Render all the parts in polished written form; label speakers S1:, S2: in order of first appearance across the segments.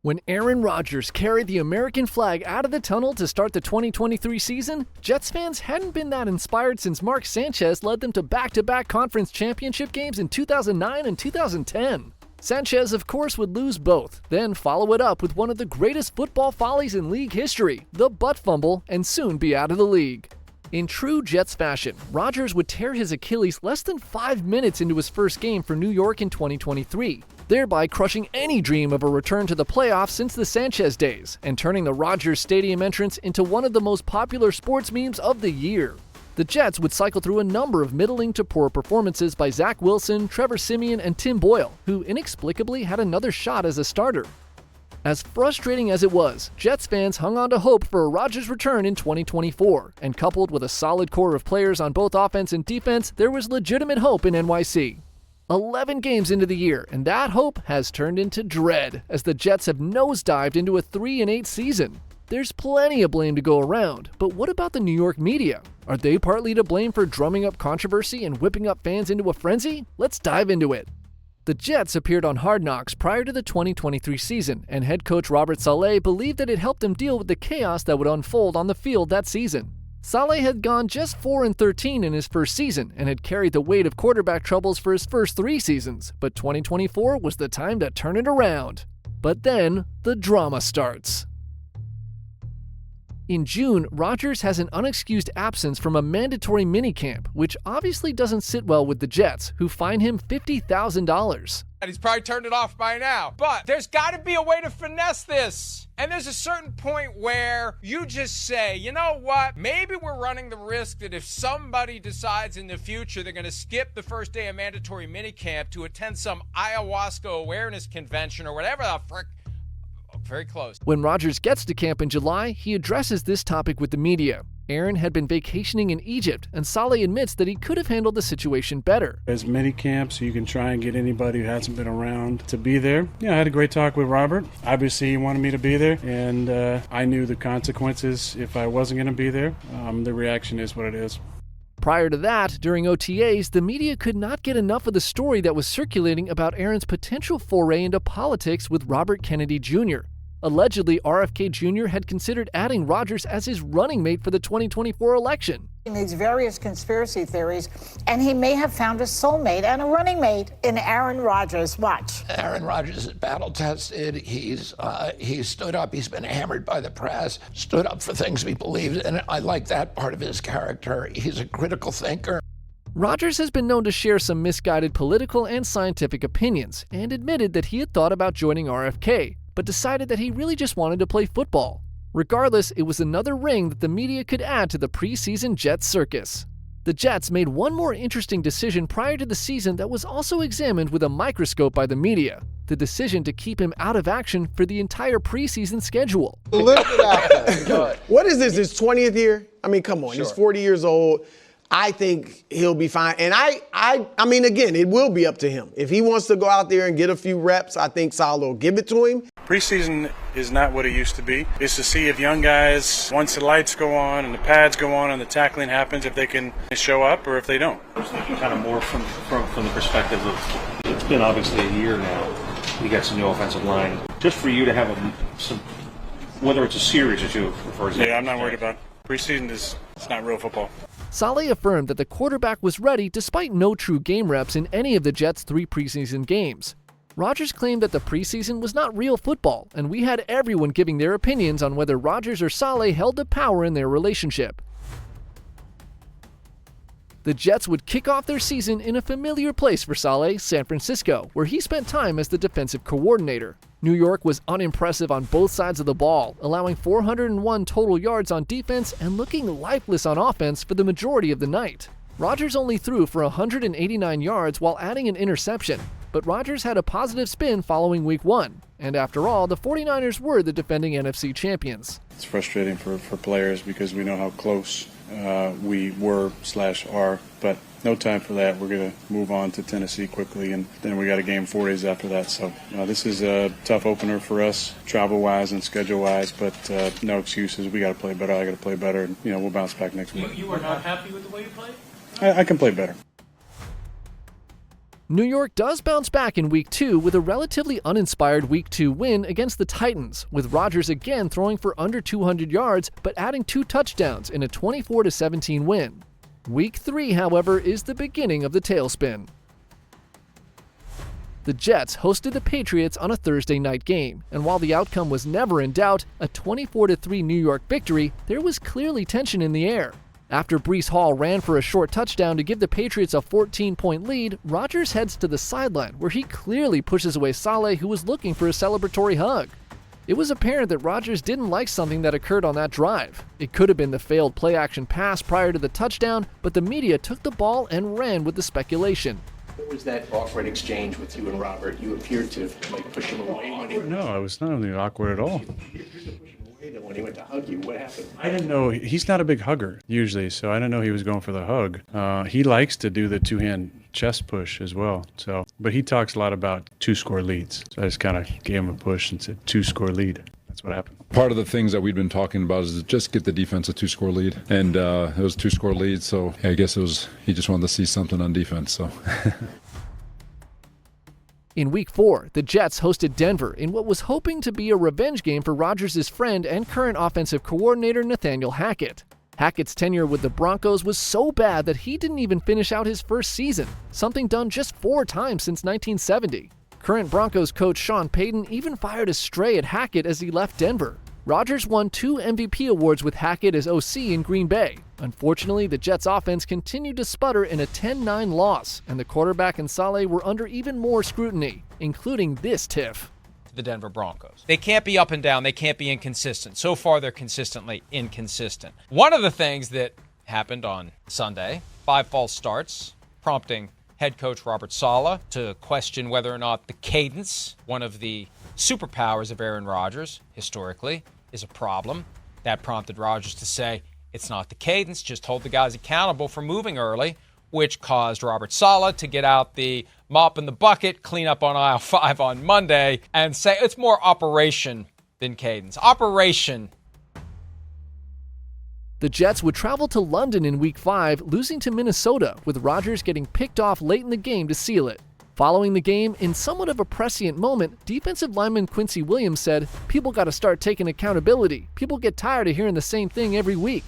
S1: When Aaron Rodgers carried the American flag out of the tunnel to start the 2023 season, Jets fans hadn't been that inspired since Mark Sanchez led them to back-to-back conference championship games in 2009 and 2010. Sanchez, of course, would lose both, then follow it up with one of the greatest football follies in league history, the butt fumble, and soon be out of the league. In true Jets fashion, Rodgers would tear his Achilles less than 5 minutes into his first game for New York in 2023, thereby crushing any dream of a return to the playoffs since the Sanchez days, and turning the Rodgers Stadium entrance into one of the most popular sports memes of the year. The Jets would cycle through a number of middling to poor performances by Zach Wilson, Trevor Siemian, and Tim Boyle, who inexplicably had another shot as a starter. As frustrating as it was, Jets fans hung on to hope for a Rodgers return in 2024, and coupled with a solid core of players on both offense and defense, there was legitimate hope in NYC. 11 games into the year, and that hope has turned into dread as the Jets have nosedived into a 3-8 season. There's plenty of blame to go around, but what about the New York media? Are they partly to blame for drumming up controversy and whipping up fans into a frenzy? Let's dive into it. The Jets appeared on Hard Knocks prior to the 2023 season, and head coach Robert Saleh believed that it helped him deal with the chaos that would unfold on the field that season. Saleh had gone just 4-13 in his first season and had carried the weight of quarterback troubles for his first 3 seasons, but 2024 was the time to turn it around. But then, the drama starts. In June, Rodgers has an unexcused absence from a mandatory minicamp, which obviously doesn't sit well with the Jets, who fine him $50,000.
S2: He's probably turned it off by now. But there's got to be a way to finesse this. And there's a certain point where you just say, you know what? Maybe we're running the risk that if somebody decides in the future they're going to skip the first day of mandatory minicamp to attend some ayahuasca awareness convention or whatever the frick. Very close.
S1: When Rodgers gets to camp in July, he addresses this topic with the media. Aaron had been vacationing in Egypt, and Saleh admits that he could have handled the situation better.
S3: As many camps, you can try and get anybody who hasn't been around to be there. Yeah, I had a great talk with Robert. Obviously, he wanted me to be there, and I knew the consequences if I wasn't going to be there. The reaction is what it is.
S1: Prior to that, during OTAs, the media could not get enough of the story that was circulating about Aaron's potential foray into politics with Robert Kennedy Jr. Allegedly, RFK Jr. had considered adding Rodgers as his running mate for the 2024 election.
S4: In these various conspiracy theories, and he may have found a soulmate and a running mate in Aaron Rodgers. Watch.
S5: Aaron Rodgers is battle tested. He's stood up. He's been hammered by the press, stood up for things we believed in. And I like that part of his character. He's a critical thinker.
S1: Rodgers has been known to share some misguided political and scientific opinions, and admitted that he had thought about joining RFK, but decided that he really just wanted to play football. Regardless, it was another ring that the media could add to the preseason Jets circus. The Jets made one more interesting decision prior to the season that was also examined with a microscope by the media: the decision to keep him out of action for the entire preseason schedule.
S6: A little bit after. What is this, his 20th year? I mean, come on, He's 40 years old. I think he'll be fine. And I mean, again, it will be up to him. If he wants to go out there and get a few reps, I think Saleh will give it to him.
S3: Preseason is not what it used to be. It's to see if young guys, once the lights go on and the pads go on and the tackling happens, if they can show up or if they don't.
S7: I was thinking kind of more from the perspective of, it's been obviously a year now. We got some new offensive line. Just for you to have some, whether it's a series or two, for example.
S3: Yeah, I'm not worried about it. Preseason it's not real football.
S1: Saleh affirmed that the quarterback was ready despite no true game reps in any of the Jets' 3 preseason games. Rodgers claimed that the preseason was not real football, and we had everyone giving their opinions on whether Rodgers or Saleh held the power in their relationship. The Jets would kick off their season in a familiar place for Saleh, San Francisco, where he spent time as the defensive coordinator. New York was unimpressive on both sides of the ball, allowing 401 total yards on defense and looking lifeless on offense for the majority of the night. Rodgers only threw for 189 yards while adding an interception, but Rodgers had a positive spin following Week 1, and after all, the 49ers were the defending NFC champions.
S3: It's frustrating for players because we know how close we were/are, but no time for that. We're going to move on to Tennessee quickly, and then we got a game 4 days after that. So this is a tough opener for us, travel-wise and schedule-wise, but no excuses. We got to play better. I got to play better, and we'll bounce back next week.
S7: You are not happy with the way you played?
S3: I can play better.
S1: New York does bounce back in Week 2 with a relatively uninspired Week 2 win against the Titans, with Rodgers again throwing for under 200 yards but adding 2 touchdowns in a 24-17 win. Week 3, however, is the beginning of the tailspin. The Jets hosted the Patriots on a Thursday night game, and while the outcome was never in doubt, a 24-3 New York victory, there was clearly tension in the air. After Breece Hall ran for a short touchdown to give the Patriots a 14-point lead, Rodgers heads to the sideline, where he clearly pushes away Saleh, who was looking for a celebratory hug. It was apparent that Rodgers didn't like something that occurred on that drive. It could have been the failed play-action pass prior to the touchdown, but the media took the ball and ran with the speculation.
S8: What was that awkward exchange with you and Robert? You appeared to push him away when he...
S3: No, it was not really awkward at all.
S8: When he went to hug you, what happened?
S3: I didn't know. He's not a big hugger usually, so I didn't know he was going for the hug. He likes to do the two-hand chest push as well. But he talks a lot about 2-score leads. So I just kind of gave him a push and said 2-score lead. That's what happened.
S9: Part of the things that we've been talking about is just get the defense a 2-score lead, and it was a 2-score lead. So I guess he just wanted to see something on defense. So.
S1: In Week 4, the Jets hosted Denver in what was hoping to be a revenge game for Rodgers' friend and current offensive coordinator Nathaniel Hackett. Hackett's tenure with the Broncos was so bad that he didn't even finish out his first season, something done just 4 times since 1970. Current Broncos coach Sean Payton even fired a stray at Hackett as he left Denver. Rodgers won 2 MVP awards with Hackett as OC in Green Bay. Unfortunately, the Jets' offense continued to sputter in a 10-9 loss, and the quarterback and Saleh were under even more scrutiny, including this tiff.
S2: The Denver Broncos. They can't be up and down. They can't be inconsistent. So far, they're consistently inconsistent. One of the things that happened on Sunday, 5 false starts, prompting head coach Robert Saleh to question whether or not the cadence, one of the superpowers of Aaron Rodgers, historically, is a problem. That prompted Rodgers to say, it's not the cadence, just hold the guys accountable for moving early, which caused Robert Saleh to get out the mop in the bucket, clean up on aisle 5 on Monday, and say it's more operation than cadence. Operation.
S1: The Jets would travel to London in Week 5, losing to Minnesota, with Rodgers getting picked off late in the game to seal it. Following the game, in somewhat of a prescient moment, defensive lineman Quincy Williams said, "People got to start taking accountability. People get tired of hearing the same thing every week."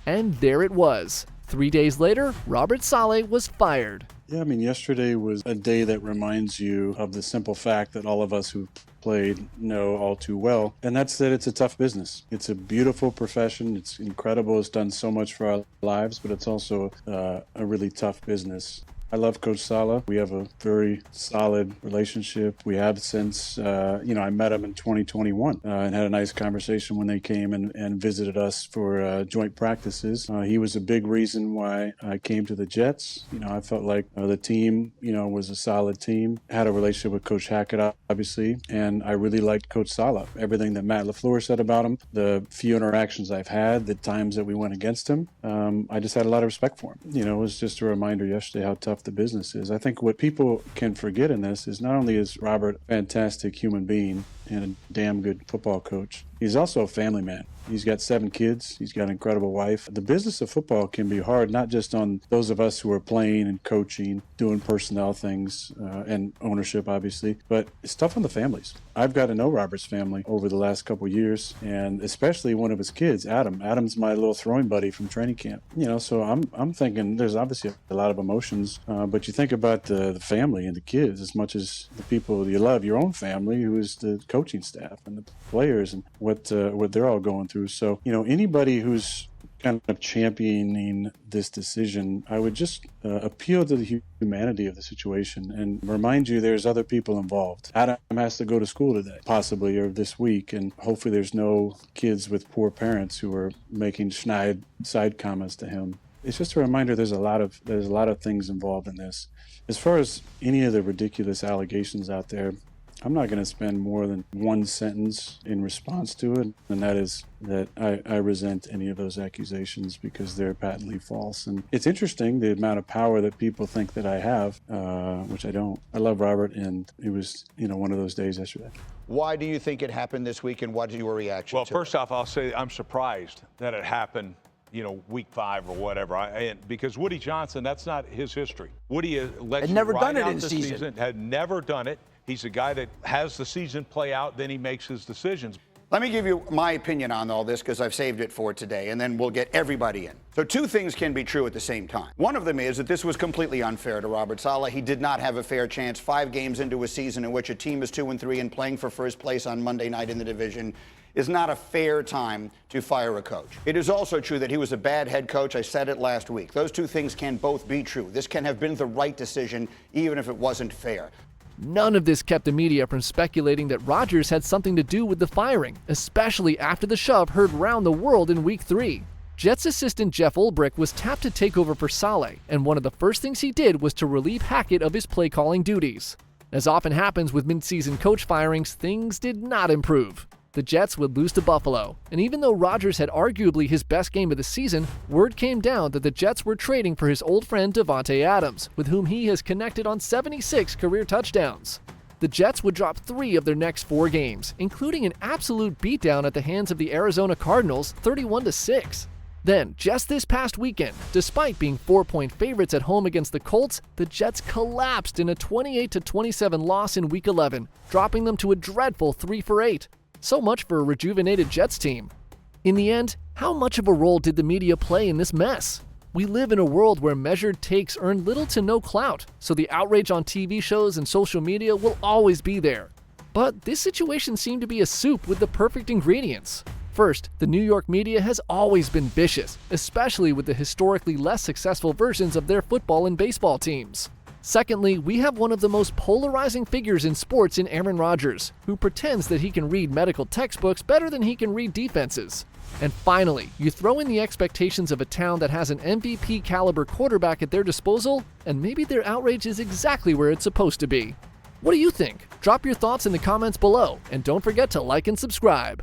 S1: And there it was. 3 days later, Robert Saleh was fired.
S3: Yeah, I mean, yesterday was a day that reminds you of the simple fact that all of us who played know all too well, and that's that it's a tough business. It's a beautiful profession. It's incredible. It's done so much for our lives, but it's also a really tough business. I love Coach Saleh. We have a very solid relationship. We have since, I met him in 2021 and had a nice conversation when they came and visited us for joint practices. He was a big reason why I came to the Jets. I felt like the team, was a solid team. Had a relationship with Coach Hackett, obviously, and I really liked Coach Saleh. Everything that Matt LaFleur said about him, the few interactions I've had, the times that we went against him, I just had a lot of respect for him. It was just a reminder yesterday how tough the business is. I think what people can forget in this is not only is Robert a fantastic human being and a damn good football coach, he's also a family man. He's got 7 kids. He's got an incredible wife. The business of football can be hard, not just on those of us who are playing and coaching, doing personnel things and ownership, obviously, but it's tough on the families. I've got to know Robert's family over the last couple of years, and especially one of his kids, Adam. Adam's my little throwing buddy from training camp. So I'm thinking there's obviously a lot of emotions, but you think about the family and the kids as much as the people you love, your own family, who is the coaching staff and the players and what they're all going through. So, anybody who's kind of championing this decision, I would just appeal to the humanity of the situation and remind you there's other people involved. Adam has to go to school today, possibly, or this week, and hopefully there's no kids with poor parents who are making snide side comments to him. It's just a reminder there's a lot of things involved in this. As far as any of the ridiculous allegations out there, I'm not going to spend more than one sentence in response to it, and that is that I resent any of those accusations because they're patently false. And it's interesting the amount of power that people think that I have, which I don't. I love Robert, and it was one of those days yesterday.
S10: Why do you think it happened this week, and what is your reaction to it?
S11: Well, first off, I'll say I'm surprised that it happened
S10: week 5 or whatever. Because Woody Johnson, that's not his history. Woody lets
S11: Had never
S10: you
S11: done
S10: ride
S11: it
S10: out
S11: in
S10: the
S11: season.
S10: Had never done it. He's a guy that has the season play out, then he makes his decisions.
S12: Let me give you my opinion on all this because I've saved it for today, and then we'll get everybody in. So 2 things can be true at the same time. One of them is that this was completely unfair to Robert Saleh. He did not have a fair chance 5 games into a season in which a team is 2-3 and playing for first place on Monday night in the division is not a fair time to fire a coach. It is also true that he was a bad head coach. I said it last week. Those 2 things can both be true. This can have been the right decision even if it wasn't fair.
S1: None of this kept the media from speculating that Rodgers had something to do with the firing, especially after the shove heard round the world in Week 3. Jets assistant Jeff Ulbrich was tapped to take over for Saleh, and one of the first things he did was to relieve Hackett of his play-calling duties. As often happens with mid-season coach firings, things did not improve. The Jets would lose to Buffalo, and even though Rodgers had arguably his best game of the season, word came down that the Jets were trading for his old friend Davante Adams, with whom he has connected on 76 career touchdowns. The Jets would drop 3 of their next 4 games, including an absolute beatdown at the hands of the Arizona Cardinals, 31-6. Then, just this past weekend, despite being 4-point favorites at home against the Colts, the Jets collapsed in a 28-27 loss in Week 11, dropping them to a dreadful 3-8. So much for a rejuvenated Jets team. In the end, how much of a role did the media play in this mess? We live in a world where measured takes earn little to no clout, so the outrage on TV shows and social media will always be there. But this situation seemed to be a soup with the perfect ingredients. First, the New York media has always been vicious, especially with the historically less successful versions of their football and baseball teams. Secondly, we have one of the most polarizing figures in sports in Aaron Rodgers, who pretends that he can read medical textbooks better than he can read defenses. And finally, you throw in the expectations of a town that has an MVP caliber quarterback at their disposal, and maybe their outrage is exactly where it's supposed to be. What do you think? Drop your thoughts in the comments below, and don't forget to like and subscribe.